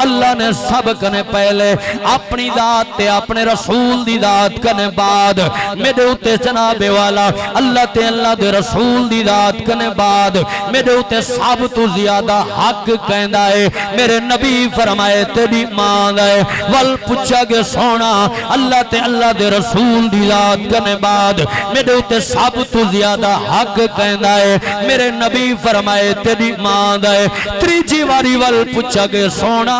اللہ نے سب کنے پہلے اپنی ذات تے اپنے رسول دی ذات کنے بعد میرے اتے جناب والا اللہ تے اللہ دے رسول دی ذات کنے بعد میرے اتے سب تو زیادہ حق کہندا ہے میرے نبی فرمائے تیری ماں ہے ول پوچھا گے سونا اللہ تے اللہ دے رسول دی ذات کنے بعد میرے اتے سب تو زیادہ حق کہندا ہے میرے نبی فرمائے تیری ماں ہے تریجی واری ول پوچھا گے سونا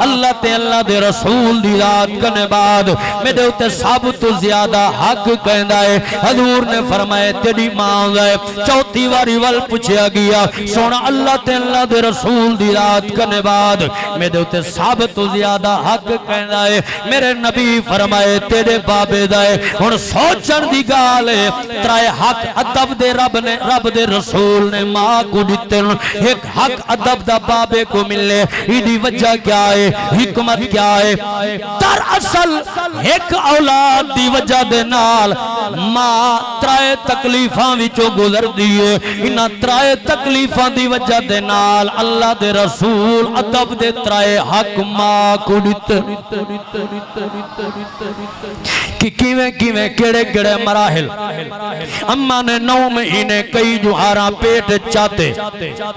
اللہ تے اللہ دے رسول دی ذات کنے بعد میرے اتے سب تو زیادہ حق کہندا ہے حضور نے فرمائے تیری ماں ہے چوتھی واری ول پوچھا گیا سونا اللہ تے اللہ دے رسول دی ذات کنے بعد میرے اتے سب تو زیادہ حق کہندا ہے میرے نبی فرمائے تیرے بابے دا ہے ہن سوچن دی گال ہے ترائے حق ادب دے رب دے رسول نے ماں کو دیتے ایک حق ادب دا بابے کو ملے ایدی وجہ کیا ہے حکمت کیا ہے در اصل ایک اولاد دی وجہ دے نال ماں ترائے تکلیفاں وچوں گزر دیئے انہاں ترائے تکلیفاں دی وجہ دے نال اللہ دے رسول ادب دے ترائے حق ماں کو دیتے کہ کیویں کیڑے مراحل اماں نے 9 مہینے کئی جوہاراں پیٹ چاہتے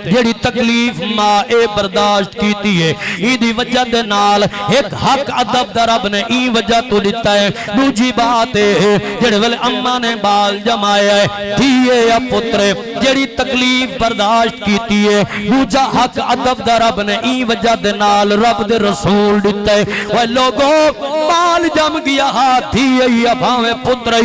جیڑی تکلیف ماں اے برداشت کیتی ہے ایدی وجہ دے نال ایک حق ادب دا رب نے ای وجہ تو دیتا ہے دوجی بات ہے جیڑے والے اماں نے بال جمایا ہے دھیے یا پترے جیڑی تکلیف برداشت کیتی ہے دوجا حق ادب دا رب نے ای وجہ دے نال رب دے رسول دیتا ہے وہ لوگوں بال جم گیا ہاتھ دھیے یا بھاویں پترے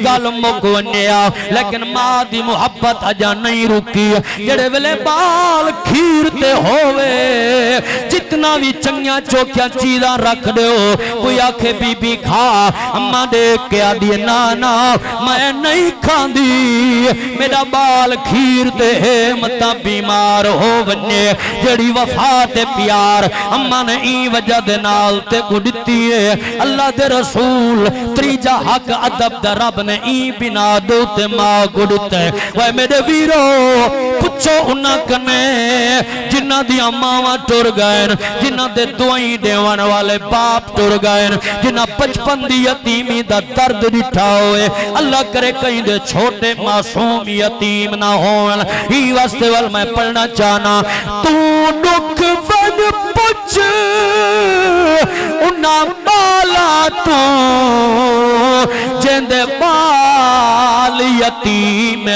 گل مکونیا لیکن ماں دی محبت اجا نہیں رکی جڑے ویلے بال کھیرتے ہوئے جتنا بھی چنگیاں چوکیاں چیزاں رکھ دے ہو کوئی آکھے بی بی کھا اماں دیکھ کے آدھی نانا میں نہیں کھان دی میرا بال کھیرتے ہے متا بیمار ہو ونجے جڑی وفات پیار اماں نے ای وجہ دے نال تے کو دتی ہے اللہ دے رسول تریجا حق ادب دا رب نے ای بنا دو تے ماں کو دتا ہے وہ میرے ویرو پچھو انہاں کنے جنہ دی اماں ٹر گئے جنہ دے دعائیں دیوان والے باپ ٹر گئے جنہ 55 دی یتیمی دا درد ڈٹھا ہوئے اللہ کرے کہیں دے چھوٹے معصوم یتیم نہ ہون ہی واسطے وال میں پڑھنا چاہنا تو نک ون پچھ انہاں بالا تو جندے بال یتیم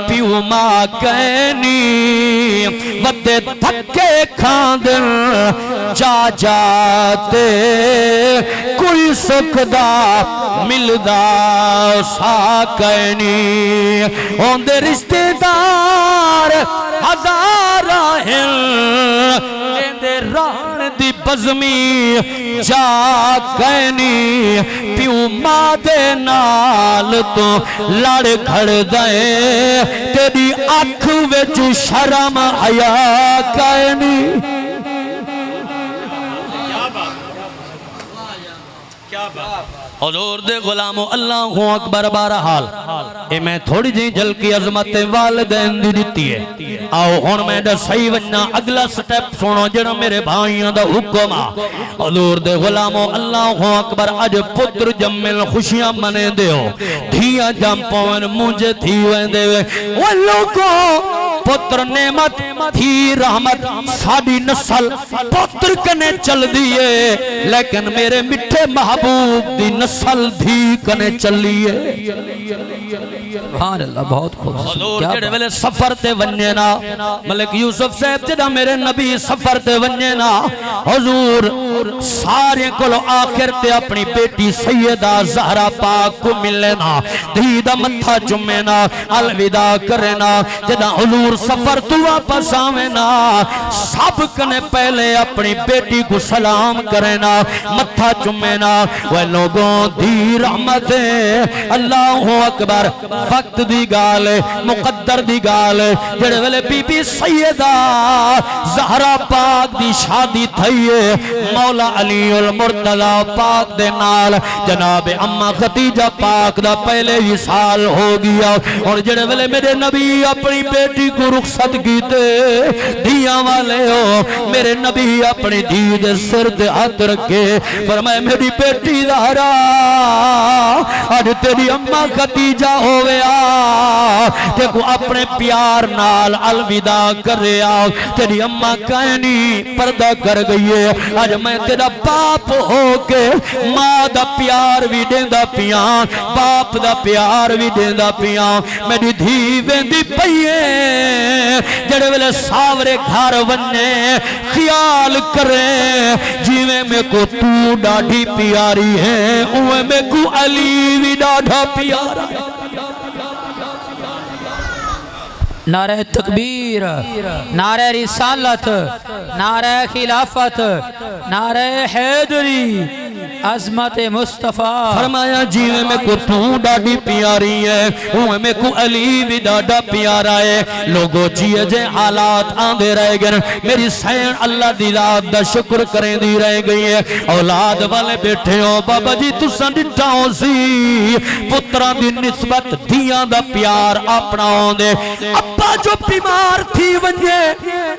پیو ماں کہنی ودے دھکے کھاندن جا جاتے کوئی سکھدا ملدا سا کہنی ہوندے رشتہ دار ہزار ہیں لیندے ران دی بزمی جا کہنی پیو ماں دے نال تو لڑ کھڑ دائیں تیری آنکھ وچ شرم حیا کہنی حضور دے غلامو اللہ اکبر بہرحال اے میں تھوڑی جی جھلکی عظمت والدین دی دیتی ہے آؤ ہون میں دا صحیح وننا اگلا سٹیپ سنو جڑا میرے بھائیاں دا حکم حضور دے غلامو اللہ اکبر اج پتر جمل خوشیاں منے دیو دھیا جم پون مجھے دھیویں دیوے وہ لوگوں پتر نعمت تھی رحمت ساڑی نسل پتر کنے چل دیئے لیکن میرے مٹھے محبوب دی نسل دھی کنے چلیے سبحان اللہ بہت خوب حضور جڑے ویلے سفر تے ونجینا ملک یوسف صاحب جڑا میرے نبی سفر تے ونجینا حضور سارے کلو آخر تے اپنی بیٹی سیدہ زہرا پاک کو ملنا دھی دا متھا چمینا الوداع کرنا جڑا حضور سفر تو واپس آوینا سب کنے پہلے اپنی بیٹی کو سلام کرنا متھا چمینا وہ لوگوں دی رحمت اللہ اکبر وقت دی گال مقدر دی گال جڑے ویلے بی بی سیدہ زہرا پاک دی شادی تھئیے مولا علی المرتضی پاک دے نال جناب اماں خدیجہ پاک دا پہلے ہی سال ہو گیا اور جڑے ویلے میرے نبی اپنی بیٹی کو رخصت کیتے دیاں والے ہو میرے نبی اپنی دی دے سر دے ہاتھ رکھے فرمائے میری بیٹی زہرا آج تیری اماں خدیجہ ہویا دیکھو اپنے پیار نال الوداع کر رہا تیری اماں کائنی پردہ کر گئی ہے آج میں تیرا باپ ہو کے ماں دا پیار بھی دیندہ پیاں باپ دا پیار بھی دیندہ پیاں میری دھی ویندی پئیے جڑے ویلے ساورے گھر وننے خیال کریں جیویں میں کو تو ڈاڑھی پیاری ہے اوے میں کو علی بھی ڈاڑھا پیارا ہے نعرہ تکبیر نعرہ رسالت نعرہ خلافت نعرہ حیدری عظمت مصطفیٰ فرمایا جیویں میں کو تو ڈاڑھی پیاری ہے اوے میں کو علی بھی ڈاڑھا پیارا ہے لوگوں جیے جے حالات آندے رہ گئے میری سین اللہ دی ذات دا شکر کریں دی رہ گئی ہے اولاد والے بیٹھے ہو بابا جی تساں ڈٹھاؤ سی پتران دی نسبت دیاں دا پیار اپنا ہوندے ابا جو بیمار تھی ونجے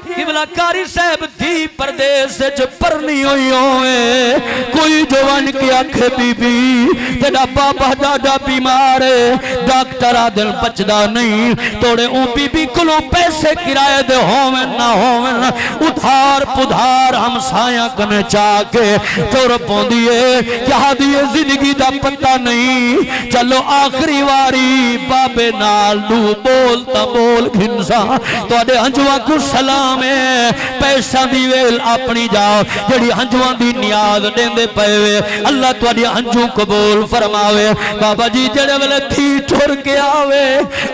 قبلہ کاری صاحب تھی پردیس جو پرنی ہوئی ہوئے کوئی جوان کی آنکھیں بی بی تیرا بابا ڈاڑا بیمار ہے ڈاکٹر آدھل بچدا نہیں توڑے اون بی بی کلوں پیسے کرائے دے ہومن نہ ہومن ادھار پدھار ہم سایاں کنے چاہ کے توڑ پوندیے کیا دیئے زندگی دا پتہ نہیں چلو آخری واری بابے نال دو بولتا بول گھنسا تو آدھے ہنجوان کو سلام ہے پیسہ دیویل اپنی جاؤ جڑی ہنجوان دی نیاز دیندے پہوے اللہ تو آدھی ہنجو قبول فرماوے بابا جی جڑے ویلے تھی ٹھور کے آوے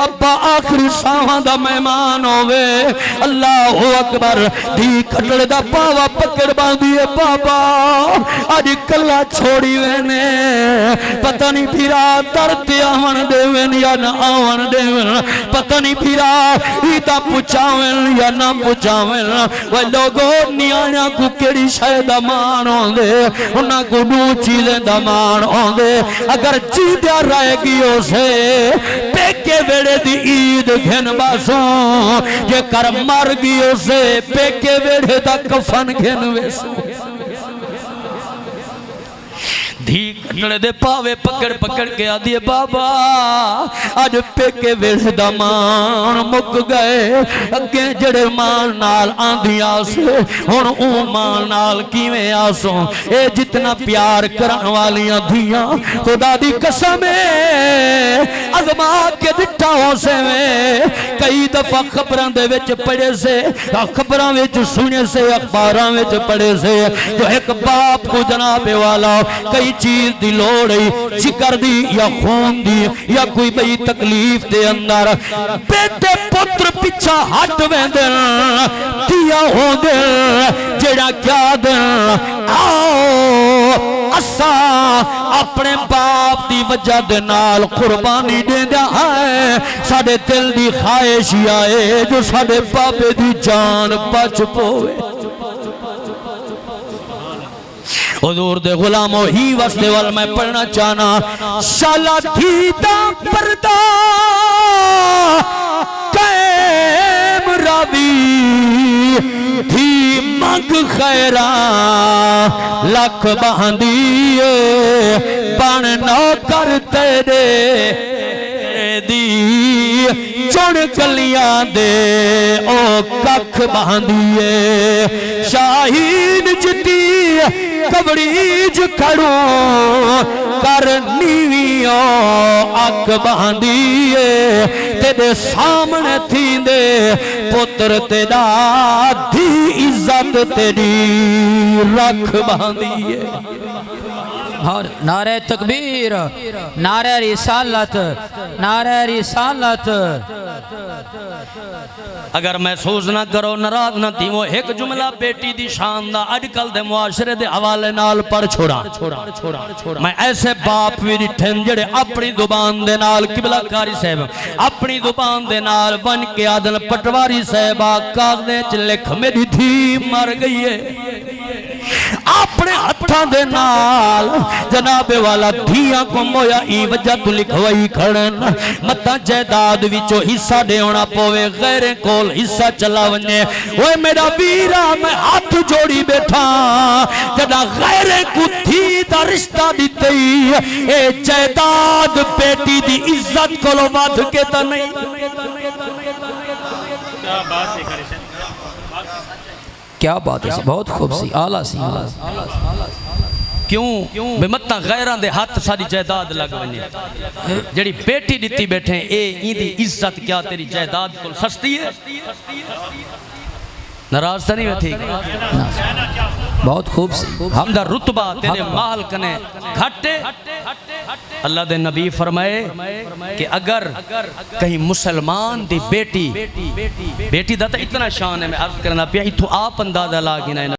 ابا آخری ساہاں دا مہمان ہووے اللہ اکبر دی کھٹڑ دا پاوا پکڑ باندھیے بابا آج کلا چھوڑی وینے پتہ نہیں پھرا درتے آون دے وین یا نہ آون دے وین پتہ نہیں پھرا ایتا پچاوین یا نہ پچاوین وہ لوگوں نیانا کو کیڑی شاید امان ہوندے انہاں کو دو چیزیں دمان ہوندے اگر چیدیا رائے گیوں سے پیکے ویڑے دی عید گھن باسوں یہ کر مر گیوں سے پیکے ویڑے دا کفن گھن ویسوں دھی کھڑے دے پاوے پکڑ پکڑ کے آدھیے بابا آج پیکے ویڑ دا مان مک گئے اگے جڑے مان نال آندھی آسے ہون اون مان نال کیویں آسوں اے جتنا پیار کرن والیاں دھیاں خدا دی قسمیں عظمہ کے دٹھاؤں سے میں کئی دفعہ خبران دے وچ پڑے سے خبران وچ سنے سے اخباران وچ پڑے سے تو ایک باپ کو جناب والا کئی چیز دی لوڑی چکر دی یا خون دی یا کوئی بئی تکلیف دے اندر بیٹے پتر پچھا ہٹ ویندن دیا ہو دن جڑا کیا دن آؤ اسا اپنے باپ دی وجہ دے نال قربانی دے دیا ہے ساڑے دل دی خواہش آئے جو ساڑے بابے دی جان بچ پوے حضور دے غلاموں ہی واسطے وال میں پڑھنا چاہنا شالا تھیتا پردہ قیم راوی تھی مانگ خیران لکھ باندھیے بان نوکر تیرے دی چون کلیاں دے او ککھ باندھیے شاہین جتی کبڑیج کھڑو کر نیویوں اک باندھیے تیرے سامنے تھی دے پتر تیرا دی عزت تیری رکھ باندھیے نعرہ تکبیر نعرہ رسالت نعرہ رسالت اگر محسوس نہ کرو ناراض نہ تھی وہ ایک جملہ بیٹی دی شان دا اج کل دے معاشرے دے حوالے نال پر چھوڑا میں ایسے باپ بھی ڈٹھن جڑے اپنی زبان دے نال قبلہ کاری صاحب اپنی زبان دے نال بن کے آدن پٹواری صاحبہ کاغذیں چ لکھ میری دھی مر گئی ہے اپنے ہتھاں دے نال جناب والا دھیاں کو مویا ای وجہ تو لکھوائی کھڑن متا جائیداد وچوں حصہ دے ہونا پوے غیریں کول حصہ چلا ونجے اوے میرا ویرا میں ہاتھ جوڑی بیٹھا جدا غیریں کو دھی دا رشتہ دیتی اے جائیداد بیٹی دی عزت کو لو بات کے تا نہیں کیا بات ہے بہت خوب سی آلہ سی کیوں بے متہ غیران دے ہاتھ ساری جائیداد لگ بنے جڑی بیٹی دیتی بیٹھیں اے ایندی عزت کیا تیری جائیداد کو سستی ہے ناراض تا نہیں بیٹھی بہت خوب سی ہم دا رتبہ تیرے مال کنے گھٹے اللہ دے نبی فرمائے کہ اگر کہیں مسلمان دی بیٹی دا تا اتنا شان ہے میں عرض کرنا پیا اتھو آپ اندازہ لاغی نہ